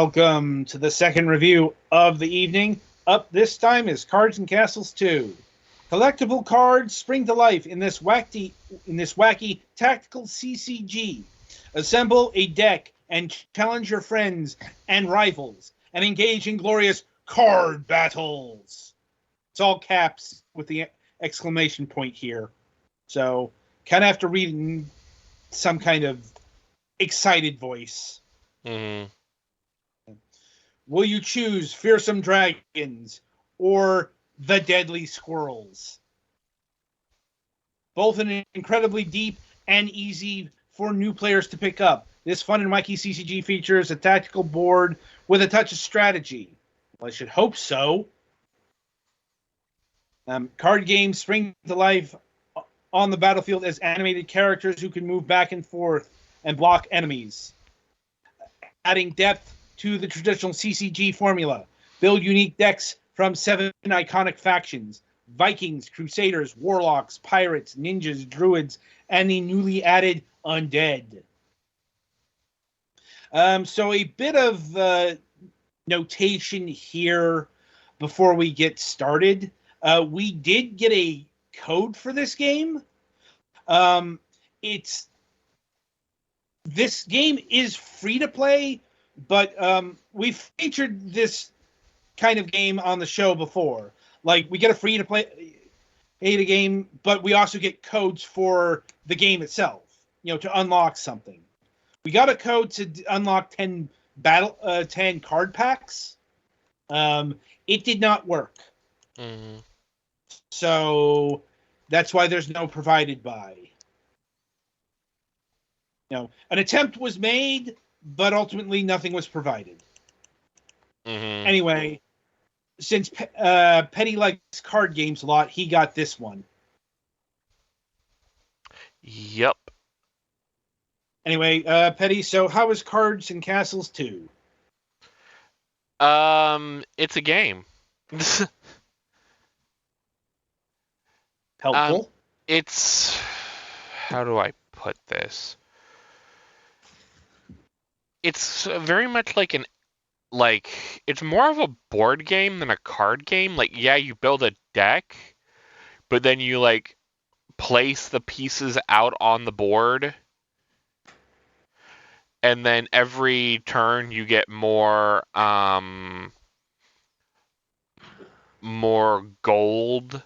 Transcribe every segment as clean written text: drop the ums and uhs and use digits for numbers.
Welcome to the second review of the evening. Up this time is Cards and Castles 2. Collectible cards spring to life in this wacky tactical CCG. Assemble a deck and challenge your friends and rivals and engage in glorious card battles. It's all caps with the exclamation point here. So, kind of have to read in some kind of excited voice. Mm-hmm. Will you choose fearsome dragons or the deadly squirrels? Both an incredibly deep and easy for new players to pick up. This fun and wacky CCG features a tactical board with a touch of strategy. Well, I should hope so. Card games spring to life on the battlefield as animated characters who can move back and forth and block enemies, adding depth to the traditional CCG formula. Build unique decks from 7 iconic factions: Vikings, Crusaders, Warlocks, Pirates, Ninjas, Druids, and the newly added Undead. So a bit of notation here before we get started. We did get a code for this game. This game is free to play, but we've featured this kind of game on the show before. Like, we get a free to play game, but we also get codes for the game itself, to unlock something. We got a code to unlock 10 card packs. It did not work. Mm-hmm. So that's why there's no provided by. An attempt was made, but ultimately nothing was provided. Mm-hmm. Anyway, since Petty likes card games a lot, he got this one. Yep. Anyway, Petty, so how is Cards and Castles 2? It's a game. Helpful. It's... How do I put this? It's very much like it's more of a board game than a card game. Like, yeah, you build a deck, but then you, place the pieces out on the board, and then every turn you get more gold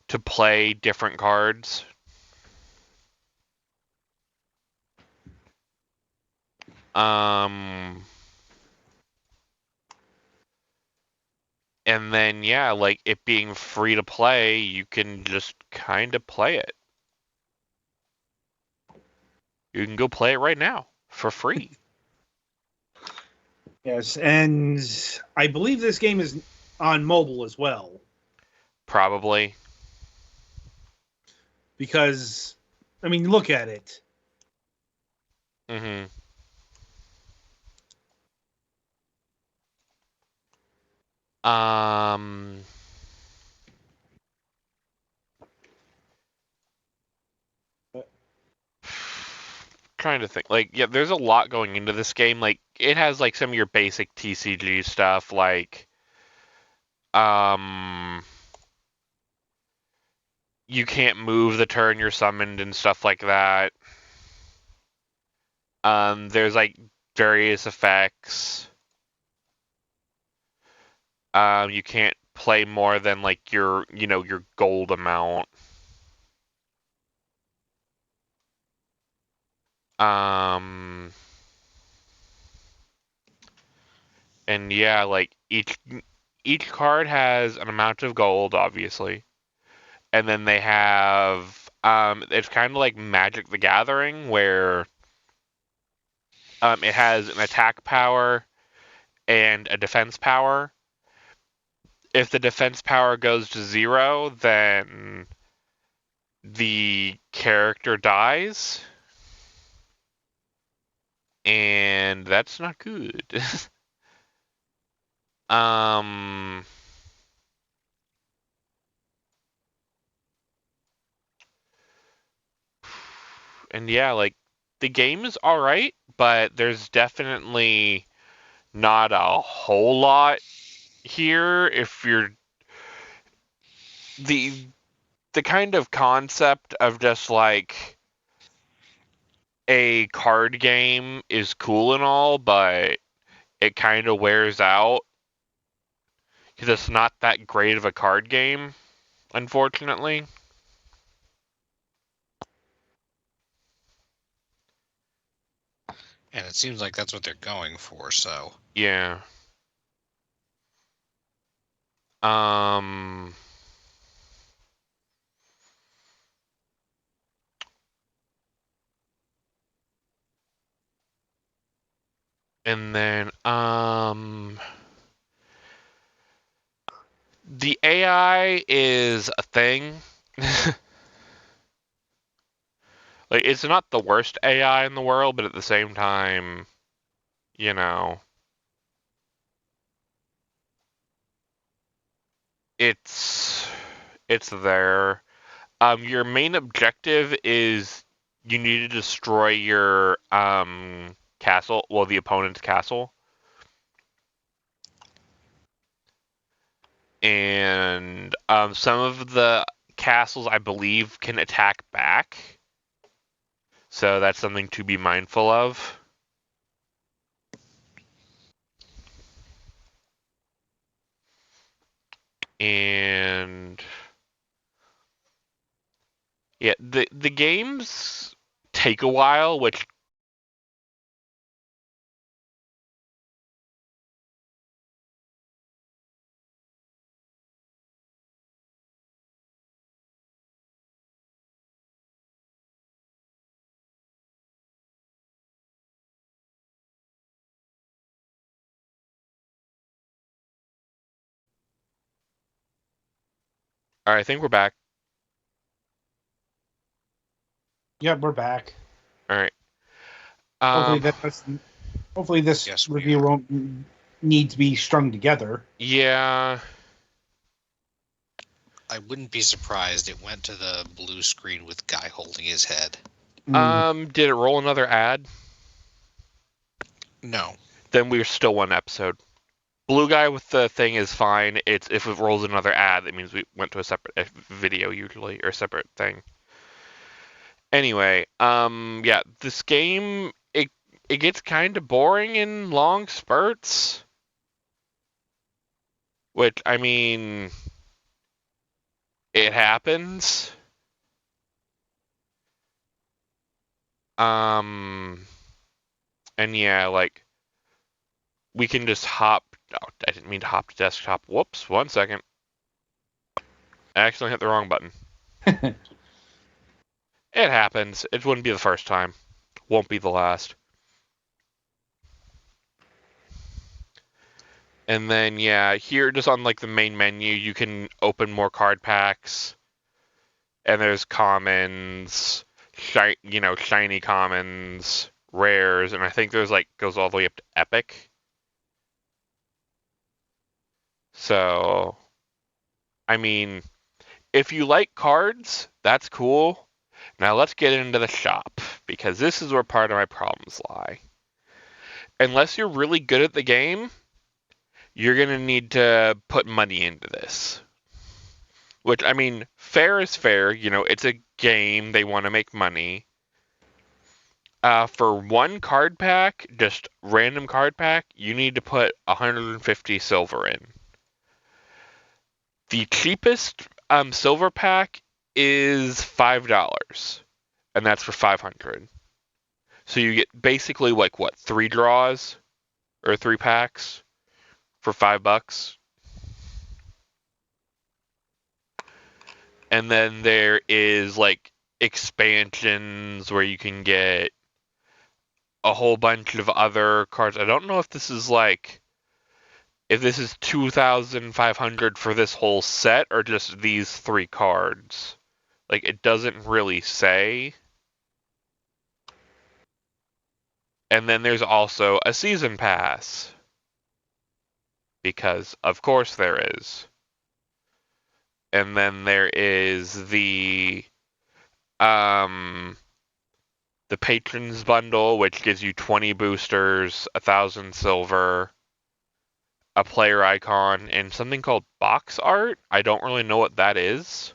to play different cards. And then, yeah, it being free to play, you can just kind of play it. You can go play it right now for free. Yes, and I believe this game is on mobile as well. Probably. Because, look at it. Mm-hmm. Trying to think. Yeah, there's a lot going into this game. It has some of your basic TCG stuff, you can't move the turn you're summoned and stuff like that. There's various effects. You can't play more than your gold amount. And yeah, each card has an amount of gold, obviously. And then they have it's kind of like Magic the Gathering, where it has an attack power and a defense power. If the defense power goes to 0, then the character dies. And that's not good. And yeah, the game is alright, but there's definitely not a whole lot here. If you're the kind of concept of just like a card game is cool and all, but it kind of wears out because it's not that great of a card game, unfortunately. And it seems like that's what they're going for, so. Yeah. Um. And then, the AI is a thing. Like, it's not the worst AI in the world, but at the same time, you know, it's there. Your main objective is you need to destroy your castle, well, the opponent's castle, and some of the castles, I believe, can attack back. So that's something to be mindful of. And yeah, the games take a while, which all right, I think we're back. Yep, we're back. All right. Hopefully this Yes, review won't need to be strung together. Yeah. I wouldn't be surprised it went to the blue screen with Guy holding his head. Did it roll another ad? No. Then we're still one episode. Blue guy with the thing is fine. It's if it rolls another ad, that means we went to a separate video usually, or a separate thing. Anyway, yeah, this game it gets kind of boring in long spurts. Which, I mean, it happens. And yeah, like, we can just hop. Oh, I didn't mean to hop to desktop. Whoops, 1 second. I accidentally hit the wrong button. It happens. It wouldn't be the first time. Won't be the last. And then, yeah, here just on like the main menu, you can open more card packs. And there's commons, shiny commons, rares, and I think there's like goes all the way up to epic. So, I mean, if you like cards, that's cool. Now let's get into the shop, because this is where part of my problems lie. Unless you're really good at the game, you're going to need to put money into this. Which, I mean, fair is fair. It's a game. They want to make money. For one card pack, just random card pack, you need to put 150 silver in. The cheapest silver pack is $5, and that's for 500. So you get basically like what, 3 draws or 3 packs for $5. And then there is like expansions where you can get a whole bunch of other cards. I don't know if this is 2,500 for this whole set or just these 3 cards. Like, it doesn't really say. And then there's also a season pass. Because, of course, there is. And then there is the patrons bundle, which gives you 20 boosters, 1,000 silver, a player icon, and something called box art. I don't really know what that is.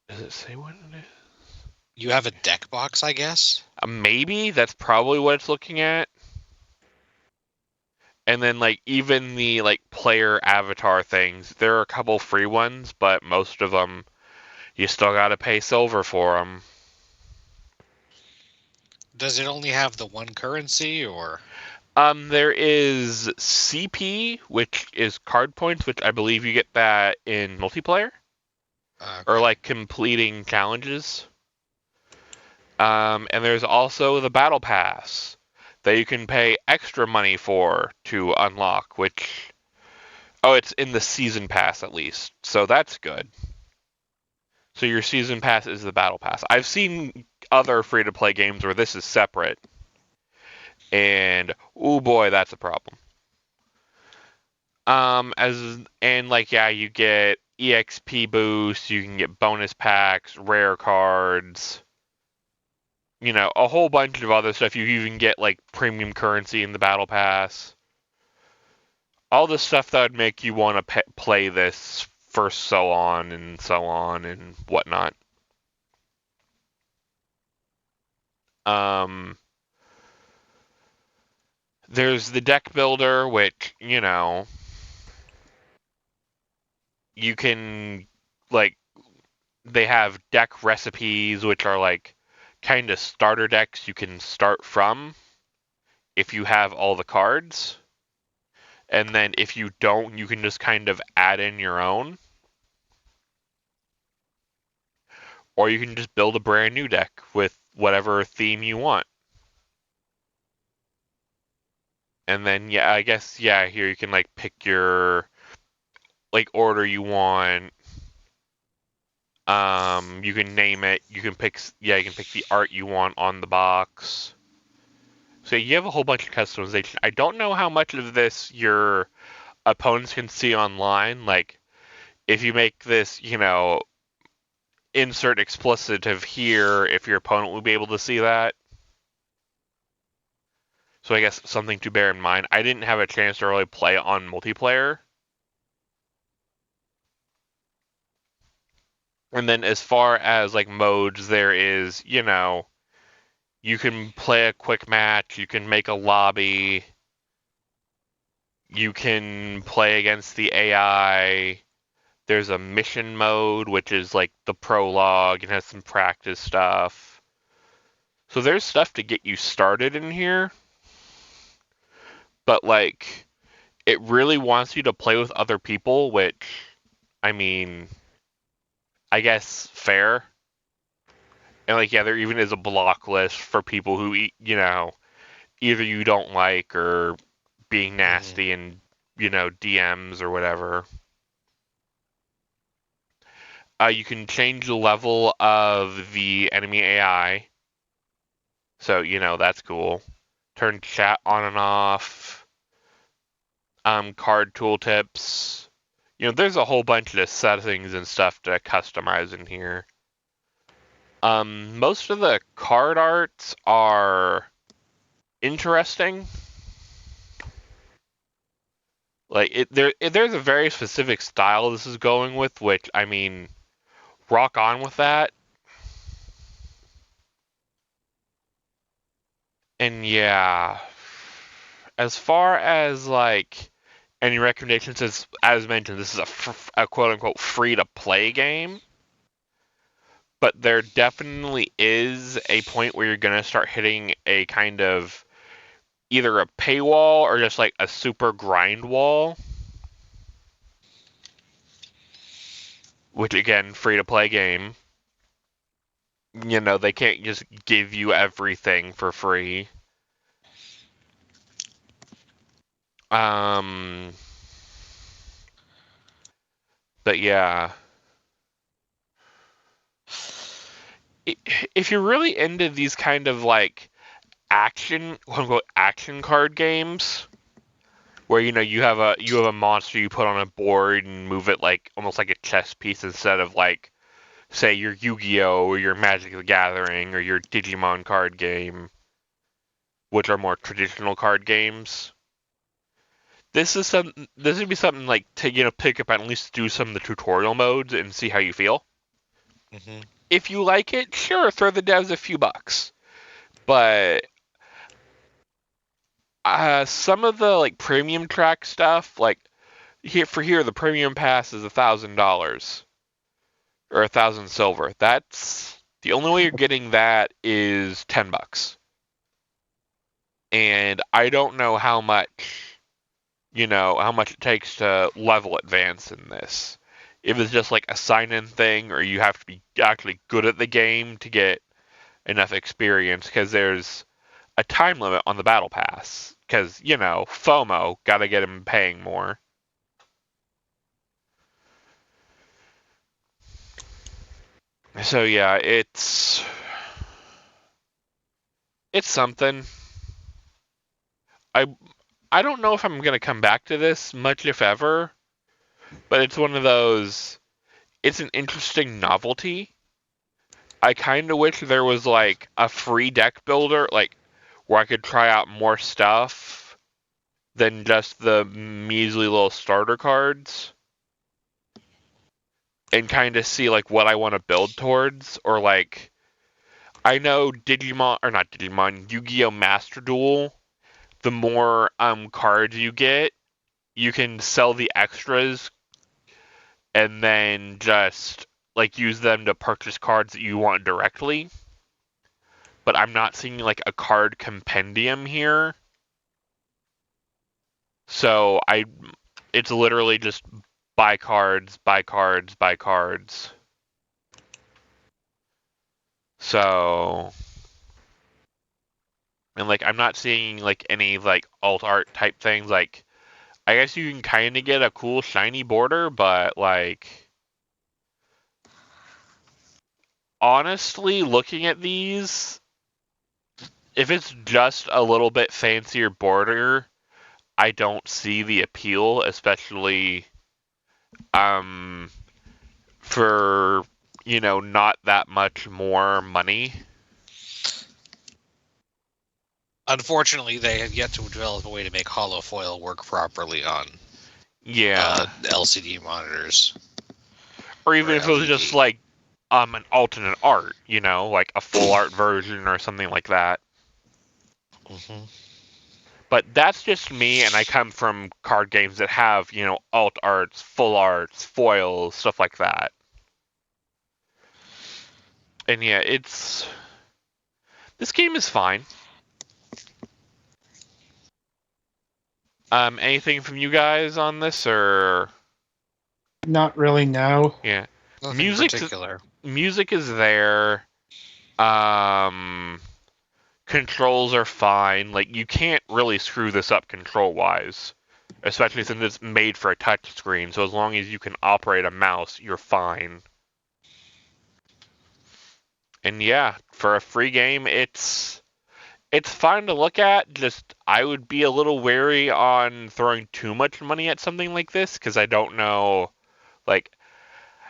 Does it say what it is? You have a deck box, I guess? Maybe that's probably what it's looking at. And then like even the like player avatar things, there are a couple free ones, but most of them you still got to pay silver for them. Does it only have the one currency, or? There is CP, which is card points, which I believe you get that in multiplayer or like completing challenges. And there's also the battle pass that you can pay extra money for to unlock, which it's in the season pass at least, so that's good. So your season pass is the battle pass. I've seen other free-to-play games where this is separate, and oh boy, that's a problem. You get EXP boosts, you can get bonus packs, rare cards, a whole bunch of other stuff. You even get like premium currency in the battle pass. All the stuff that would make you want to play this for so on and whatnot. There's the deck builder, which, you can, like, they have deck recipes, which are, like, kind of starter decks you can start from if you have all the cards. And then if you don't, you can just kind of add in your own. Or you can just build a brand new deck with whatever theme you want. And then, I guess, here you can, like, pick your, like, order you want. You can name it. You can pick the art you want on the box. So you have a whole bunch of customization. I don't know how much of this your opponents can see online. Like, if you make this, insert explicitive here, if your opponent will be able to see that. So I guess something to bear in mind. I didn't have a chance to really play on multiplayer. And then as far as like modes, there is, you can play a quick match, you can make a lobby, you can play against the AI. There's a mission mode, which is like the prologue and has some practice stuff. So there's stuff to get you started in here. But like, it really wants you to play with other people, which, I mean, I guess fair. And like, there even is a block list for people who, either you don't like or being nasty and, DMs or whatever. You can change the level of the enemy AI. So, that's cool. Turn chat on and off. Card tooltips. There's a whole bunch of settings and stuff to customize in here. Most of the card arts are interesting. Like there's a very specific style this is going with, which I mean, rock on with that. And as far as like any recommendations, as mentioned, this is a quote unquote free to play game. But there definitely is a point where you're gonna start hitting a kind of either a paywall or just like a super grind wall. Which again, free to play game. They can't just give you everything for free. But yeah. If you're really into these kind of like action, quote unquote, action card games, where you have a monster you put on a board and move it like almost like a chess piece instead of like, say, your Yu-Gi-Oh or your Magic the Gathering or your Digimon card game. which are more traditional card games. This would be something like to pick up and at least do some of the tutorial modes and see how you feel. Mm-hmm. If you like it, sure, throw the devs a few bucks. But some of the like premium track stuff, like here the premium pass is $1,000 or 1,000 silver. That's the only way you're getting that is $10. And I don't know how much it takes to level advance in this. If it's just like a sign-in thing, or you have to be actually good at the game to get enough experience, because there's a time limit on the battle pass. Because FOMO, gotta get him paying more. So yeah, it's something. I I don't know if I'm gonna come back to this much, if ever, but it's one of those. It's an interesting novelty. I kind of wish there was like a free deck builder, like where I could try out more stuff than just the measly little starter cards, and kind of see like what I want to build towards, or like I know Digimon or not Digimon, Yu-Gi-Oh! Master Duel. The more cards you get, you can sell the extras and then just like use them to purchase cards that you want directly. But I'm not seeing like a card compendium here. So it's literally just buy cards, buy cards, buy cards. So, and like I'm not seeing like any like alt art type things. Like I guess you can kind of get a cool shiny border, but like honestly, looking at these, if it's just a little bit fancier border, I don't see the appeal, especially for not that much more money. Unfortunately, they have yet to develop a way to make hollow foil work properly on LCD monitors. Or even if it was LED. just like an alternate art, like a full art version or something like that. Mm-hmm. But that's just me, and I come from card games that have, alt arts, full arts, foils, stuff like that. And yeah, this game is fine. Anything from you guys on this, or Not really, no. yeah, Nothing particular. Music is there. Controls are fine. Like you can't really screw this up control wise, especially since it's made for a touch screen. So as long as you can operate a mouse, you're fine. And yeah, for a free game, it's fine to look at. Just I would be a little wary on throwing too much money at something like this, because I don't know like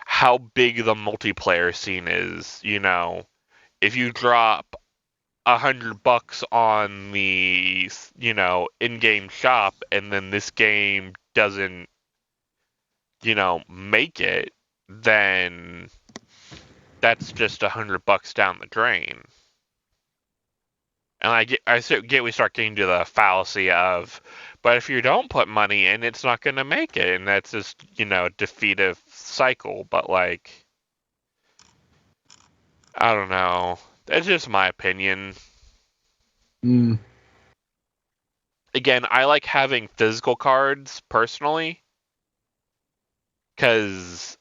how big the multiplayer scene is. If you drop $100 on the in-game shop, and then this game doesn't make it, then that's just $100 down the drain. And I get we start getting to the fallacy of, but if you don't put money in, it's not going to make it, and that's just defeative cycle. But like, I don't know. That's just my opinion. Again, I like having physical cards personally, because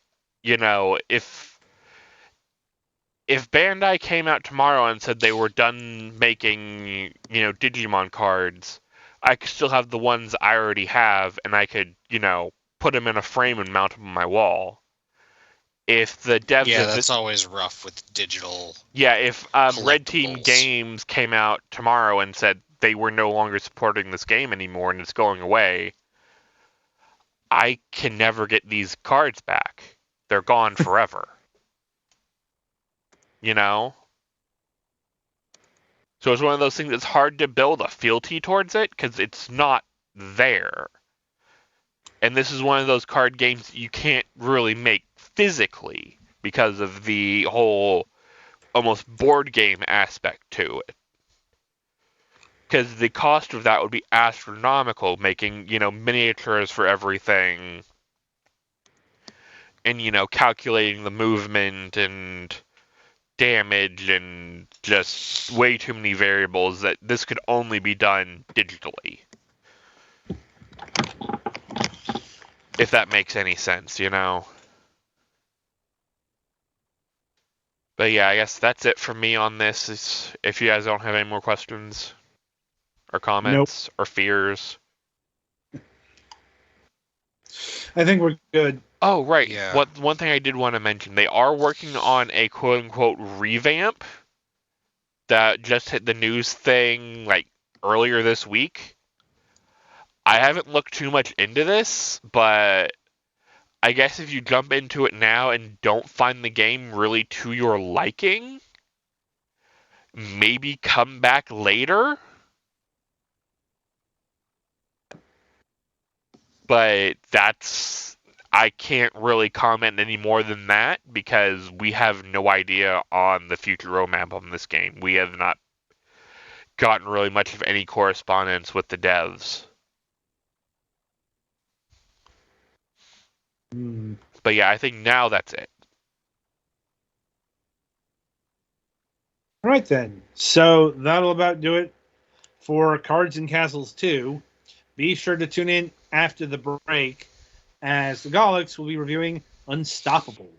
if Bandai came out tomorrow and said they were done making Digimon cards, I could still have the ones I already have, and I could put them in a frame and mount them on my wall. If the devs that's always rough with digital. Yeah, if Red Team Games came out tomorrow and said they were no longer supporting this game anymore and it's going away, I can never get these cards back. They're gone forever. So it's one of those things that's hard to build a fealty towards it because it's not there. And this is one of those card games you can't really make physically because of the whole almost board game aspect to it. Because the cost of that would be astronomical, making, miniatures for everything and, calculating the movement and damage and just way too many variables that this could only be done digitally. If that makes any sense, But yeah, I guess that's it for me on this. If you guys don't have any more questions or comments or fears. I think we're good. Oh, right. Yeah. One thing I did want to mention, they are working on a quote-unquote revamp that just hit the news thing like earlier this week. I haven't looked too much into this, but I guess if you jump into it now and don't find the game really to your liking, maybe come back later. But I can't really comment any more than that because we have no idea on the future roadmap on this game. We have not gotten really much of any correspondence with the devs. But yeah, I think now that's it. All right, then. So that'll about do it for Cards and Castles 2. Be sure to tune in after the break as the Golics will be reviewing Unstoppable.